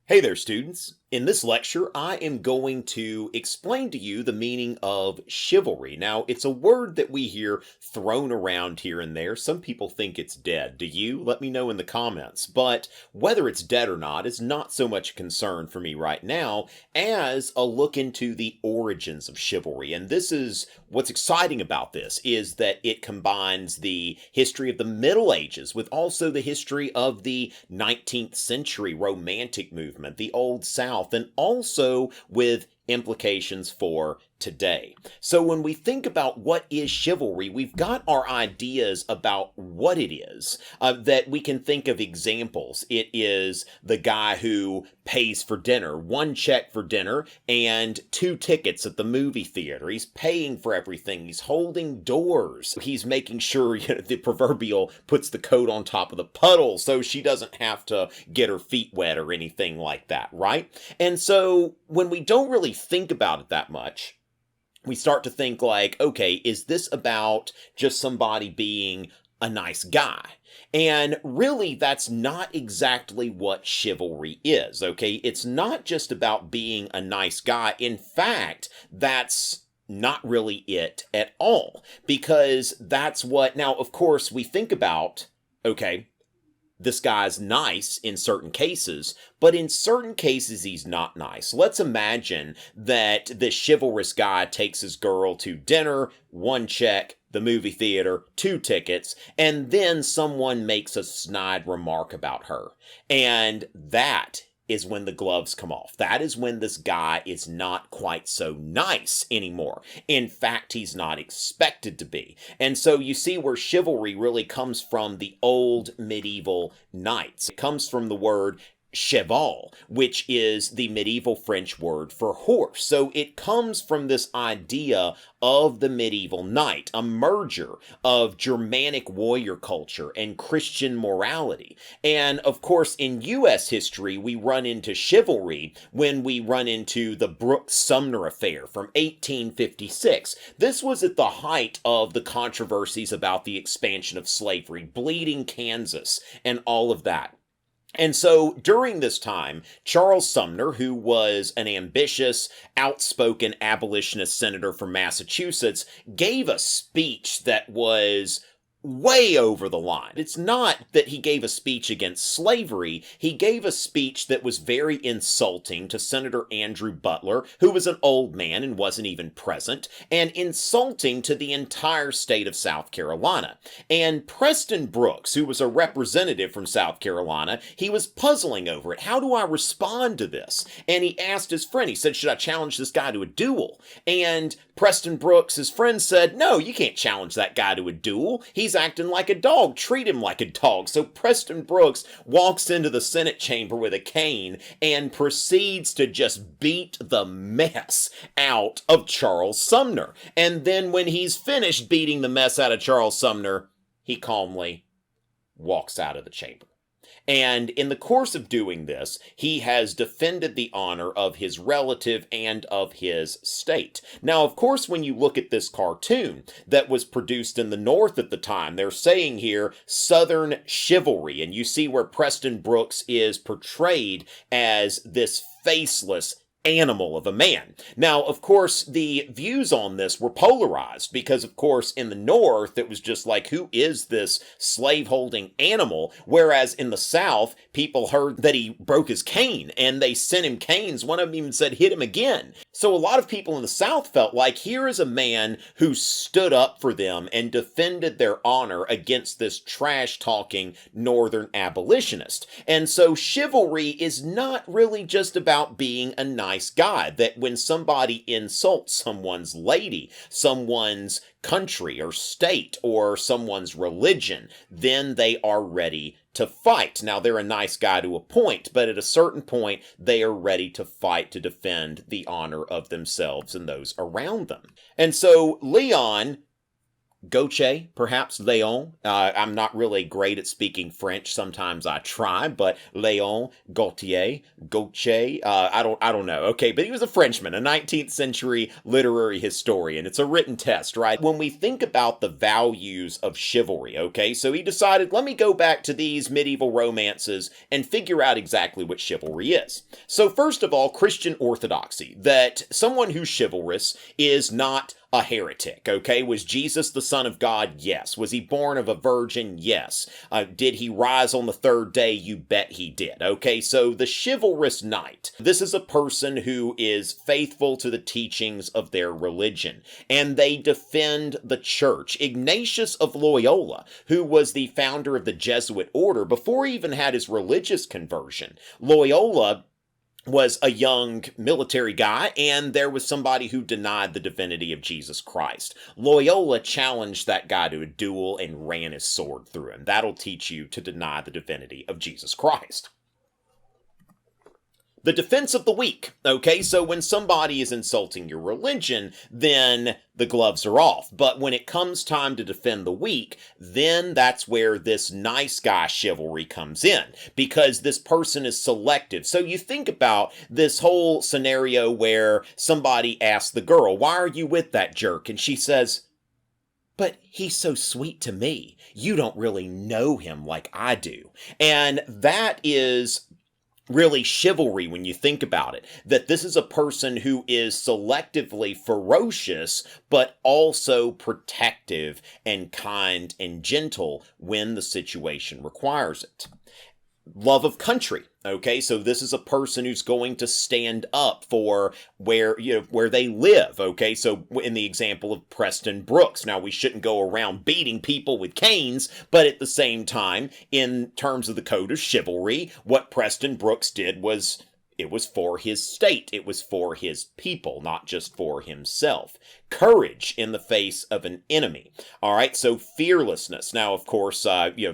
Hey there, students. In this lecture, I am going to explain to you the meaning of chivalry. Now, it's a word that we hear thrown around here and there. Some people think it's dead. Do you? Let me know in the comments. But whether it's dead or not is not so much a concern for me right now as a look into the origins of chivalry. And this is what's exciting about this, is that it combines the history of the Middle Ages with also the history of the 19th century Romantic movement, the Old South, and also with implications for today. So when we think about what is chivalry, we've got our ideas about what it is, that we can think of examples. It is the guy who pays for dinner, one check for dinner and two tickets at the movie theater. He's paying for everything. He's holding doors. He's making sure, the proverbial puts the coat on top of the puddle so she doesn't have to get her feet wet or anything like that, right? And so when we don't really think about it that much, we start to think like, okay, is this about just somebody being a nice guy? And really, that's not exactly what chivalry is, okay? It's not just about being a nice guy. In fact, that's not really it at all, because that's what, now, of course, we think about, okay, this guy's nice in certain cases, but in certain cases he's not nice. Let's imagine that this chivalrous guy takes his girl to dinner, one check, the movie theater, two tickets, and then someone makes a snide remark about her. And that is when the gloves come off. That is when this guy is not quite so nice anymore. In fact, he's not expected to be. And so you see where chivalry really comes from the old medieval knights. It comes from the word cheval, which is the medieval French word for horse. So it comes from this idea of the medieval knight, a merger of Germanic warrior culture and Christian morality. And of course, in U.S. history, we run into chivalry when we run into the Brooks-Sumner affair from 1856. This was at the height of the controversies about the expansion of slavery, bleeding Kansas, and all of that. And so during this time, Charles Sumner, who was an ambitious, outspoken abolitionist senator from Massachusetts, gave a speech that was way over the line. It's not that he gave a speech against slavery. He gave a speech that was very insulting to Senator Andrew Butler, who was an old man and wasn't even present, and insulting to the entire state of South Carolina. And Preston Brooks, who was a representative from South Carolina, he was puzzling over it. How do I respond to this? And he asked his friend, he said, should I challenge this guy to a duel? And Preston Brooks, his friend, said, no, you can't challenge that guy to a duel. He's acting like a dog. Treat him like a dog. So Preston Brooks walks into the Senate chamber with a cane and proceeds to just beat the mess out of Charles Sumner. And then when he's finished beating the mess out of Charles Sumner, he calmly walks out of the chamber. And in the course of doing this, he has defended the honor of his relative and of his state. Now, of course, when you look at this cartoon that was produced in the North at the time, they're saying here Southern chivalry, and you see where Preston Brooks is portrayed as this faceless animal of a man. Now, of course, the views on this were polarized because, of course, in the North, it was just like, who is this slave-holding animal? Whereas in the South, people heard that he broke his cane and they sent him canes. One of them even said, hit him again. So a lot of people in the South felt like, here is a man who stood up for them and defended their honor against this trash-talking Northern abolitionist. And so chivalry is not really just about being a nice guy, that when somebody insults someone's lady, someone's country or state, or someone's religion, then they are ready to fight. Now, they're a nice guy to a point, but at a certain point, they are ready to fight to defend the honor of themselves and those around them. And so Leon Goche, perhaps Léon. I'm not really great at speaking French. Sometimes I try, but Léon Gautier, Goche. I don't know. Okay, but he was a Frenchman, a 19th century literary historian. It's a written test, right? When we think about the values of chivalry, okay, so he decided, let me go back to these medieval romances and figure out exactly what chivalry is. So first of all, Christian orthodoxy, that someone who's chivalrous is not a heretic, okay? Was Jesus the Son of God? Yes. Was he born of a virgin? Yes. Did he rise on the third day? You bet he did, okay? So the chivalrous knight, this is a person who is faithful to the teachings of their religion, and they defend the church. Ignatius of Loyola, who was the founder of the Jesuit order, before he even had his religious conversion, Loyola was a young military guy, and there was somebody who denied the divinity of Jesus Christ. Loyola challenged that guy to a duel and ran his sword through him. That'll teach you to deny the divinity of Jesus Christ. The defense of the weak, okay? So when somebody is insulting your religion, then the gloves are off. But when it comes time to defend the weak, then that's where this nice guy chivalry comes in, because this person is selective. So you think about this whole scenario where somebody asks the girl, why are you with that jerk? And she says, but he's so sweet to me. You don't really know him like I do. And that is really chivalry when you think about it, that this is a person who is selectively ferocious, but also protective and kind and gentle when the situation requires it. Love of country. Okay, so this is a person who's going to stand up for where they live. Okay, so in the example of Preston Brooks, now we shouldn't go around beating people with canes, but at the same time, in terms of the code of chivalry, what Preston Brooks did was, it was for his state. It was for his people, not just for himself. Courage in the face of an enemy. All right, so fearlessness. Now, of course,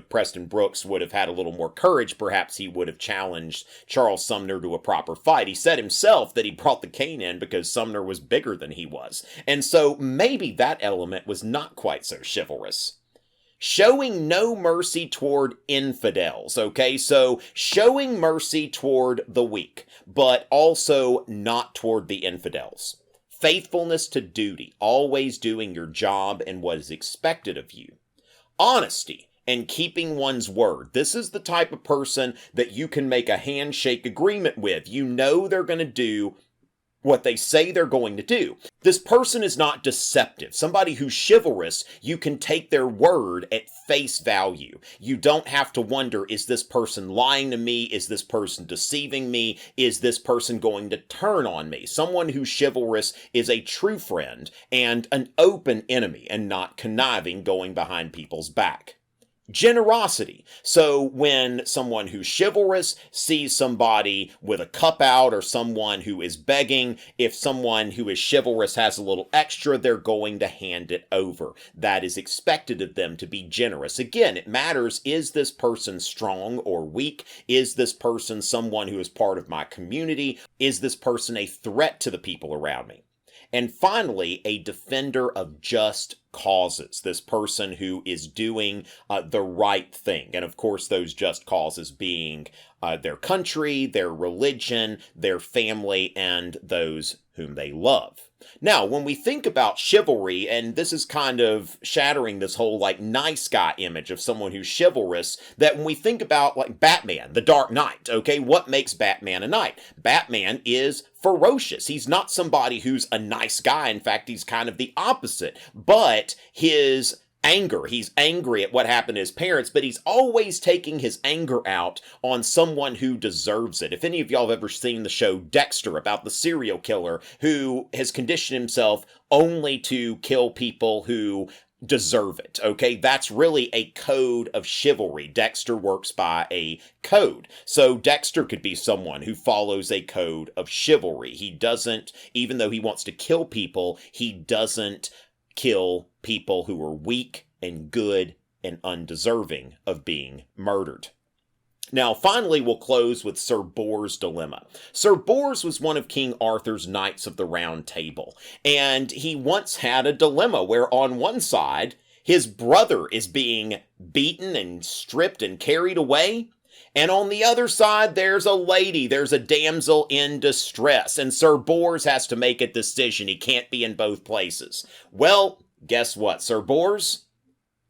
Preston Brooks would have had a little more courage. Perhaps he would have challenged Charles Sumner to a proper fight. He said himself that he brought the cane in because Sumner was bigger than he was. And so maybe that element was not quite so chivalrous. Showing no mercy toward infidels, okay? So showing mercy toward the weak, but also not toward the infidels. Faithfulness to duty, always doing your job and what is expected of you. Honesty and keeping one's word. This is the type of person that you can make a handshake agreement with. You know they're going to do what they say they're going to do. This person is not deceptive. Somebody who's chivalrous, you can take their word at face value. You don't have to wonder, is this person lying to me? Is this person deceiving me? Is this person going to turn on me? Someone who's chivalrous is a true friend and an open enemy, and not conniving, going behind people's back. Generosity. So when someone who's chivalrous sees somebody with a cup out, or someone who is begging, if someone who is chivalrous has a little extra, they're going to hand it over. That is expected of them, to be generous. Again, it matters, is this person strong or weak? Is this person someone who is part of my community? Is this person a threat to the people around me? And finally, a defender of just causes. This person who is doing the right thing. And of course, those just causes being their country, their religion, their family, and those whom they love. Now, when we think about chivalry, and this is kind of shattering this whole like nice guy image of someone who's chivalrous, that when we think about like Batman, the Dark Knight, okay, what makes Batman a knight? Batman is ferocious. He's not somebody who's a nice guy. In fact, he's kind of the opposite. But his anger, he's angry at what happened to his parents, but he's always taking his anger out on someone who deserves it. If any of y'all have ever seen the show Dexter, about the serial killer who has conditioned himself only to kill people who deserve it, okay? That's really a code of chivalry. Dexter works by a code. So Dexter could be someone who follows a code of chivalry. He doesn't, even though he wants to kill people, he doesn't kill people who are weak and good and undeserving of being murdered. Now, finally, we'll close with Sir Bors' dilemma. Sir Bors was one of King Arthur's Knights of the Round Table, and he once had a dilemma where on one side, His brother is being beaten and stripped and carried away. And on the other side, there's a lady, there's a damsel in distress, and Sir Bors has to make a decision. He can't be in both places. Well, guess what? Sir Bors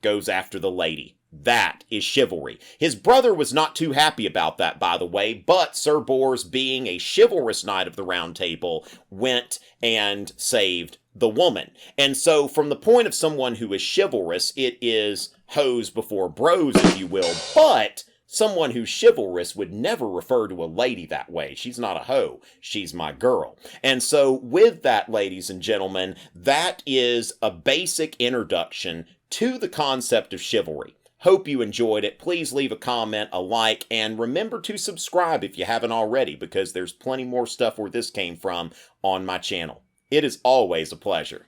goes after the lady. That is chivalry. His brother was not too happy about that, by the way, but Sir Bors, being a chivalrous knight of the Round Table, went and saved the woman. And so, from the point of someone who is chivalrous, it is hoes before bros, if you will, but someone who's chivalrous would never refer to a lady that way. She's not a hoe. She's my girl. And so with that, ladies and gentlemen, that is a basic introduction to the concept of chivalry. Hope you enjoyed it. Please leave a comment, a like, and remember to subscribe if you haven't already, because there's plenty more stuff where this came from on my channel. It is always a pleasure.